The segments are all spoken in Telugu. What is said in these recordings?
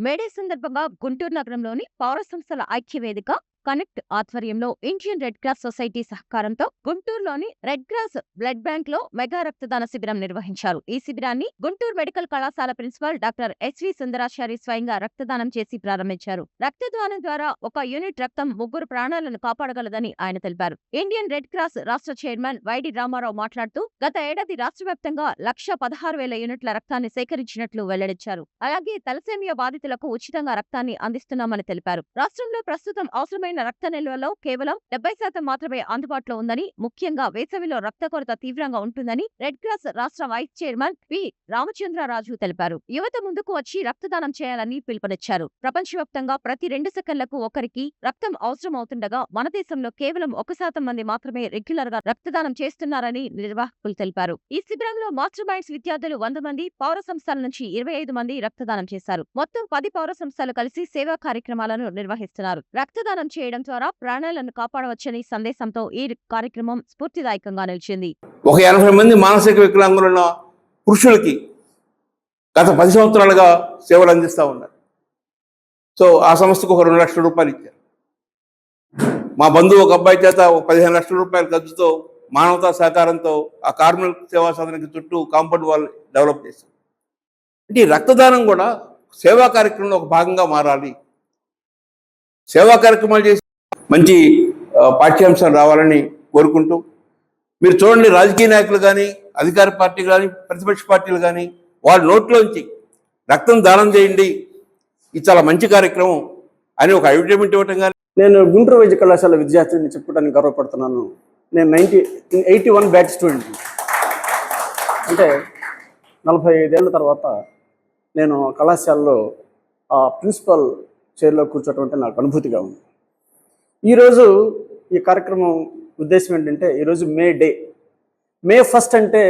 మేడే సందర్భంగా గుంటూరు నగరంలోని పౌర సంస్థల ఐక్య వేదిక కనెక్ట్ ఆధ్వర్యంలో ఇండియన్ రెడ్ క్రాస్ సొసైటీ సహకారంతో గుంటూరులోని రెడ్ క్రాస్ బ్లడ్ బ్యాంక్ లో మెగా రక్తదాన శిబిరం నిర్వహించారు. ఈ శిబిరాన్ని గుంటూరు మెడికల్ కళాశాల ప్రిన్సిపల్ డాక్టర్ ఎస్వి సుందరాచారి స్వయంగా రక్తదానం చేసి ప్రారంభించారు. రక్తదానం ద్వారా ఒక యూనిట్ రక్తం ముగ్గురు ప్రాణాలను కాపాడగలదని ఆయన తెలిపారు. ఇండియన్ రెడ్ క్రాస్ రాష్ట్ర చైర్మన్ వైడి రామారావు మాట్లాడుతూ గత ఏడాది రాష్ట్ర వ్యాప్తంగా 1,16,000 యూనిట్ల రక్తాన్ని సేకరించినట్లు వెల్లడించారు. అలాగే తలసేమియా బాధితులకు ఉచితంగా రక్తాన్ని అందిస్తున్నామని తెలిపారు. రాష్ట్రంలో ప్రస్తుతం అవసరమైన రక్త నిల్వలో కేవలం 70% మాత్రమే అందుబాటులో ఉందని, ముఖ్యంగా వేసవిలో రక్త కొరత తీవ్రంగా ఉంటుందని రెడ్ క్రాస్ రాష్ట్ర వైస్ చైర్మన్ పి రామచంద్రరాజు తెలిపారు. యువత ముందుకు వచ్చి రక్తదానం చేయాలని పిలుపునిచ్చారు. ప్రపంచవ్యాప్తంగా ప్రతి 2 సెకన్లకు ఒకరికి రక్తం అవసరమవుతుండగా మన దేశంలో కేవలం 1% మంది మాత్రమే రెగ్యులర్ గా రక్తదానం చేస్తున్నారని నిర్వాహకులు తెలిపారు. ఈ శిబిరంలో మాస్టర్ మైండ్స్ విద్యార్థులు 100 మంది, పౌర సంస్థల నుంచి 25 మంది రక్తదానం చేశారు. మొత్తం 10 పౌర సంస్థలు కలిసి సేవా కార్యక్రమాలను నిర్వహిస్తున్నారు. రక్తదానం చేయడం ద్వారా ప్రాణాలను కాపాడవచ్చని సందేశంతో ఈ కార్యక్రమం స్ఫూర్తిదాయకంగా నిలిచింది. ఒక 80 మంది మానసిక వికలాంగులున్న పురుషులకి గత 10 సంవత్సరాలుగా సేవలు అందిస్తూ ఉన్నారు. సో ఆ సంస్థకు ఒక 2 లక్షల రూపాయలు ఇచ్చారు. మా బంధువు ఒక అబ్బాయి చేత ఒక 15 లక్షల రూపాయల ఖర్చుతో మానవతా సహకారంతో ఆ కార్మిక సేవా సదనకి చుట్టూ కాంపౌండ్ వాల్ డెవలప్ చేశారు. అంటే ఈ రక్తదానం కూడా సేవా కార్యక్రమంలో ఒక భాగంగా మారాలి. సేవా కార్యక్రమాలు చేసి మంచి పాఠ్యాంశాలు రావాలని కోరుకుంటూ, మీరు చూడండి, రాజకీయ నాయకులు కానీ, అధికార పార్టీ కానీ, ప్రతిపక్ష పార్టీలు కానీ వాళ్ళ నోట్లోంచి రక్తం దానం చేయండి, ఇది చాలా మంచి కార్యక్రమం అని ఒక అడ్వర్టైజ్మెంట్ ఇవ్వటం కానీ. నేను గుంటూరు వైద్య కళాశాల విద్యార్థిని చెప్పుకోవడానికి గర్వపడుతున్నాను. నేను 1981 బ్యాచ్ స్టూడెంట్. అంటే 45 ఏళ్ళ తర్వాత నేను కళాశాలలో ప్రిన్సిపల్ చైర్లో కూర్చోవటం అంటే నాకు అనుభూతిగా ఉంది. ఈరోజు ఈ కార్యక్రమం ఉద్దేశం ఏంటంటే, ఈరోజు మే డే. మే 1 అంటే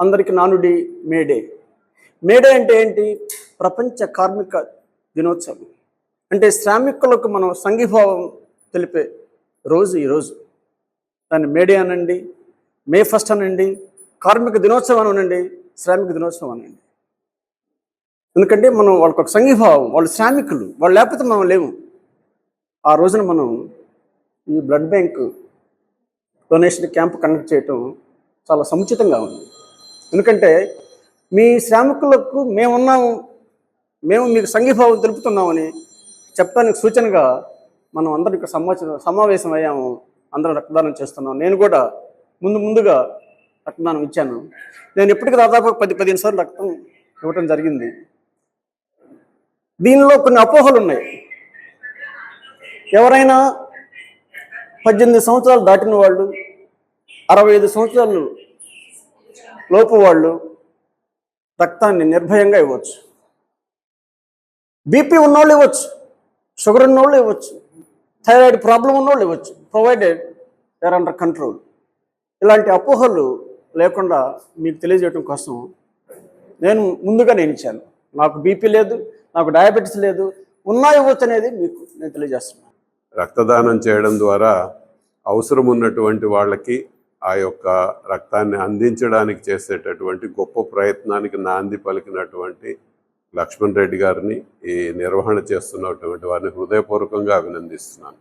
అందరికీ నానుడి మే డే. మే డే అంటే ఏంటి? ప్రపంచ కార్మిక దినోత్సవం. అంటే శ్రామికులకు మనం సంఘీభావం తెలిపే రోజు ఈరోజు. దాన్ని మే డే అనండి, మే 1 అనండి, కార్మిక దినోత్సవం అనండి, శ్రామిక దినోత్సవం అనండి. ఎందుకంటే మనం వాళ్ళకి ఒక సంఘీభావం, వాళ్ళు శ్రామికులు, వాళ్ళు లేకపోతే మనం లేము. ఆ రోజున మనం ఈ blood bank donation camp conduct చేయటం చాలా సముచితంగా ఉంది. ఎందుకంటే మీ శ్రామికులకు మేమున్నాము, మేము మీకు సంఘీభావం తెలుపుతున్నామని చెప్పడానికి సూచనగా మనం అందరం ఇక్కడ సమావేశం అయ్యాము. అందరం రక్తదానం చేస్తున్నాం. నేను కూడా ముందుగా రక్తదానం ఇచ్చాను. నేను ఇప్పటికీ దాదాపు 10-15 సార్లు రక్తం ఇవ్వటం జరిగింది. దీనిలో కొన్ని అపోహలు ఉన్నాయి. ఎవరైనా 18 సంవత్సరాలు దాటిన వాళ్ళు, 65 సంవత్సరాలు లోపు వాళ్ళు రక్తాన్ని నిర్భయంగా ఇవ్వచ్చు. బీపీ ఉన్నోళ్ళు ఇవ్వచ్చు, షుగర్ ఉన్నోళ్ళు ఇవ్వచ్చు, థైరాయిడ్ ప్రాబ్లం ఉన్నోళ్ళు ఇవ్వచ్చు, provided they are under control. ఇలాంటి అపోహలు లేకుండా మీకు తెలియజేయడం కోసం నేను ఇచ్చాను. నాకు బీపీ లేదు, నాకు డయాబెటీస్ లేదు, ఉన్నా ఇవ్వచ్చు అనేది మీకు నేను తెలియజేస్తున్నాను. రక్తదానం చేయడం ద్వారా అవసరం ఉన్నటువంటి వాళ్ళకి ఆ యొక్క రక్తాన్ని అందించడానికి చేసేటటువంటి గొప్ప ప్రయత్నానికి నాంది పలికినటువంటి లక్ష్మణ్ రెడ్డి గారిని, ఈ నిర్వహణ చేస్తున్నటువంటి వారిని హృదయపూర్వకంగా అభినందిస్తున్నాను.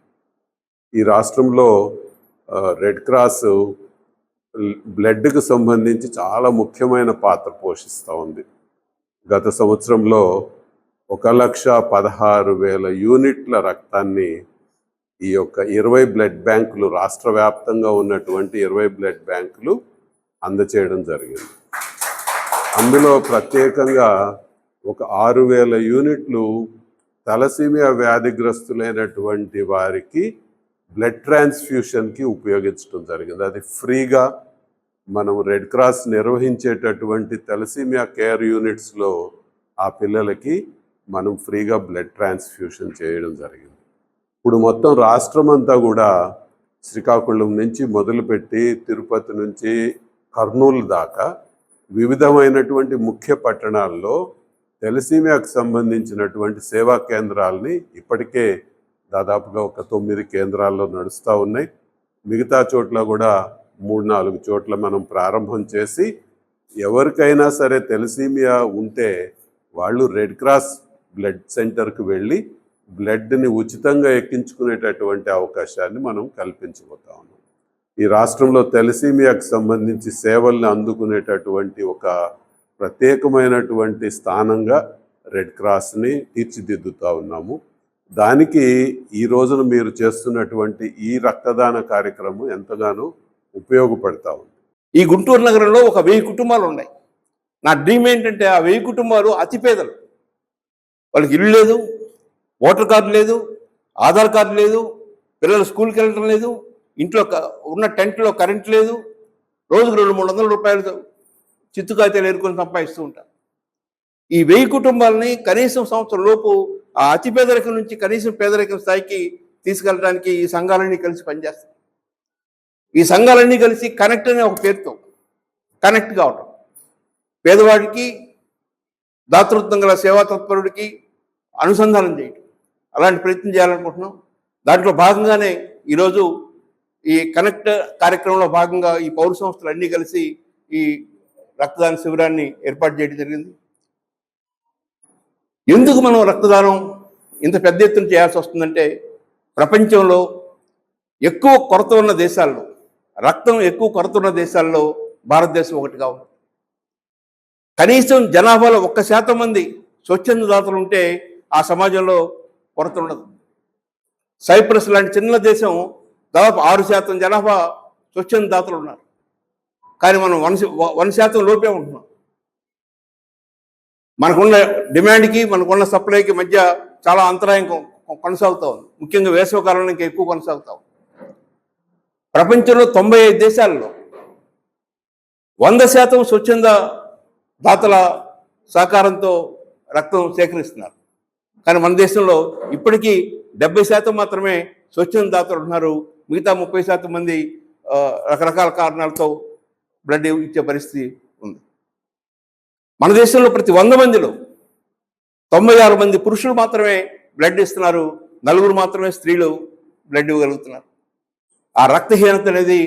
ఈ రాష్ట్రంలో రెడ్ క్రాస్ బ్లడ్కి సంబంధించి చాలా ముఖ్యమైన పాత్ర పోషిస్తూ ఉంది. గత సంవత్సరంలో 1,16,000 యూనిట్ల రక్తాన్ని ఈ యొక్క 20 బ్లడ్ బ్యాంకులు, రాష్ట్ర వ్యాప్తంగా ఉన్నటువంటి 20 బ్లడ్ బ్యాంకులు అందచేయడం జరిగింది. అందులో ప్రత్యేకంగా ఒక 6,000 యూనిట్లు తలసీమియా వ్యాధిగ్రస్తులైనటువంటి వారికి బ్లడ్ ట్రాన్స్ఫ్యూషన్కి ఉపయోగించడం జరిగింది. అది ఫ్రీగా మనం రెడ్ క్రాస్ నిర్వహించేటటువంటి తలసీమియా కేర్ యూనిట్స్లో ఆ పిల్లలకి మనం ఫ్రీగా బ్లడ్ ట్రాన్స్ఫ్యూషన్ చేయడం జరిగింది. ఇప్పుడు మొత్తం రాష్ట్రం అంతా కూడా శ్రీకాకుళం నుంచి మొదలుపెట్టి తిరుపతి నుంచి కర్నూలు దాకా వివిధమైనటువంటి ముఖ్య పట్టణాల్లో తలసీమియాకు సంబంధించినటువంటి సేవా కేంద్రాలని ఇప్పటికే దాదాపుగా ఒక 9 కేంద్రాల్లో నడుస్తూ ఉన్నాయి. మిగతా చోట్ల కూడా 3-4 చోట్ల మనం ప్రారంభం చేసి ఎవరికైనా సరే తలసీమియా ఉంటే వాళ్ళు రెడ్ క్రాస్ బ్లడ్ సెంటర్కి వెళ్ళి బ్లడ్ని ఉచితంగా ఎక్కించుకునేటటువంటి అవకాశాన్ని మనం కల్పించబోతా ఉన్నాం. ఈ రాష్ట్రంలో తెలసీమియాకు సంబంధించి సేవల్ని అందుకునేటటువంటి ఒక ప్రత్యేకమైనటువంటి స్థానంగా రెడ్ క్రాస్ని తీర్చిదిద్దుతూ ఉన్నాము. దానికి ఈ రోజున మీరు చేస్తున్నటువంటి ఈ రక్తదాన కార్యక్రమం ఎంతగానో ఉపయోగపడతా ఉంది. ఈ గుంటూరు నగరంలో ఒక 1000 కుటుంబాలు ఉన్నాయి. నా డ్రీమ్ ఏంటంటే ఆ 1000 కుటుంబాలు అతి పేదలు. వాళ్ళకి ఇల్లు లేదు, ఓటర్ కార్డు లేదు, ఆధార్ కార్డు లేదు, పిల్లలు స్కూల్కి వెళ్ళడం లేదు, ఇంట్లో ఉన్న టెంట్లో కరెంట్ లేదు, రోజుకు 200-300 రూపాయలు చిత్తుకాయతలు ఏరుకొని సంపాదిస్తూ ఉంటారు. ఈ 1000 కుటుంబాలని కనీసం సంవత్సరం లోపు ఆ అతి పేదరికం నుంచి కనీసం పేదరికం స్థాయికి తీసుకెళ్ళడానికి ఈ సంఘాలన్నీ కలిసి పనిచేస్తాయి. ఈ సంఘాలన్నీ కలిసి కనెక్ట్ అనే ఒక పేరుతో కనెక్ట్ కావటం, పేదవాడికి దాతృత్వం గల సేవా తత్పరుడికి అనుసంధానం చేయటం, అలాంటి ప్రయత్నం చేయాలనుకుంటున్నాం. దాంట్లో భాగంగానే ఈరోజు ఈ కనెక్ట్ కార్యక్రమంలో భాగంగా ఈ పౌర సంస్థలు అన్నీ కలిసి ఈ రక్తదాన శిబిరాన్ని ఏర్పాటు చేయడం జరిగింది. ఎందుకు మనం రక్తదానం ఇంత పెద్ద ఎత్తున చేయాల్సి వస్తుందంటే, ప్రపంచంలో ఎక్కువ కొరత ఉన్న దేశాల్లో, రక్తం ఎక్కువ కొరత ఉన్న దేశాల్లో భారతదేశం ఒకటిగా ఉంది. కనీసం జనాభాలో 1% మంది స్వచ్ఛంద దాతలు ఉంటే ఆ సమాజంలో కొరత ఉండదు. సైప్రస్ లాంటి చిన్న దేశం దాదాపు 6% జనాభా స్వచ్ఛంద దాతలు ఉన్నారు. కానీ మనం 1% లోపే ఉంటున్నాం. మనకున్న డిమాండ్కి మనకున్న సప్లైకి మధ్య చాలా అంతరాయం కొనసాగుతూ ఉంది. ముఖ్యంగా వేసవికాలంలో ఇంకా ఎక్కువ కొనసాగుతూ ఉంది. ప్రపంచంలో 95 దేశాల్లో 100% స్వచ్ఛంద దాతల సహకారంతో రక్తం సేకరిస్తున్నారు. కానీ మన దేశంలో ఇప్పటికీ 70% మాత్రమే స్వచ్ఛంద దాతలు ఉన్నారు. మిగతా 30% మంది రకరకాల కారణాలతో బ్లడ్ ఇచ్చే పరిస్థితి ఉంది. మన దేశంలో ప్రతి 100 మందిలో 96 మంది పురుషులు మాత్రమే బ్లడ్ ఇస్తున్నారు, 4 మాత్రమే స్త్రీలు బ్లడ్ ఇవ్వగలుగుతున్నారు. ఆ రక్తహీనత అనేది,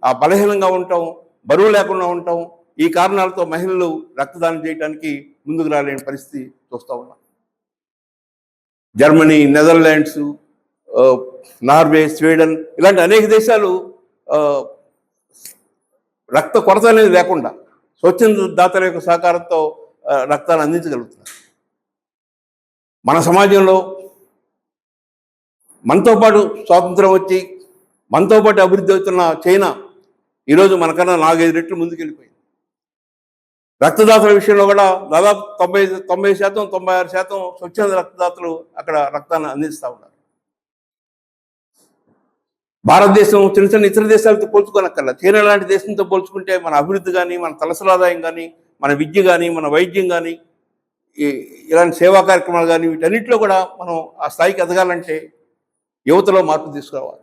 ఆ బలహీనంగా ఉండటం, బరువు లేకుండా ఉండటం, ఈ కారణాలతో మహిళలు రక్తదానం చేయడానికి ముందుకు రాలేని పరిస్థితి చూస్తూ ఉన్నాం. జర్మనీ, నెదర్లాండ్స్, నార్వే, స్వీడన్ ఇలాంటి అనేక దేశాలు రక్త కొరత అనేది లేకుండా స్వచ్ఛంద దాతల యొక్క సహకారంతో రక్తాన్ని అందించగలుగుతున్నారు. మన సమాజంలో మనతో పాటు స్వాతంత్రం వచ్చి మనతో పాటు అభివృద్ధి అవుతున్న చైనా ఈరోజు మనకన్నా 4-5 రెట్లు ముందుకెళ్ళిపోయింది. రక్తదాతల విషయంలో కూడా దాదాపు 90%, 96% స్వచ్ఛంద రక్తదాతలు అక్కడ రక్తాన్ని అందిస్తూ ఉన్నారు. భారతదేశం చిన్న చిన్న ఇతర దేశాలతో పోల్చుకోనక్కర్లేదు. చైనా లాంటి దేశంతో పోల్చుకుంటే మన అభివృద్ధి కానీ, మన తలసరి ఆదాయం కానీ, మన విద్య కానీ, మన వైద్యం కానీ, ఇలాంటి సేవా కార్యక్రమాలు కానీ, వీటన్నిటిలో కూడా మనం ఆ స్థాయికి ఎదగాలంటే యువతలో మార్పు తీసుకురావాలి.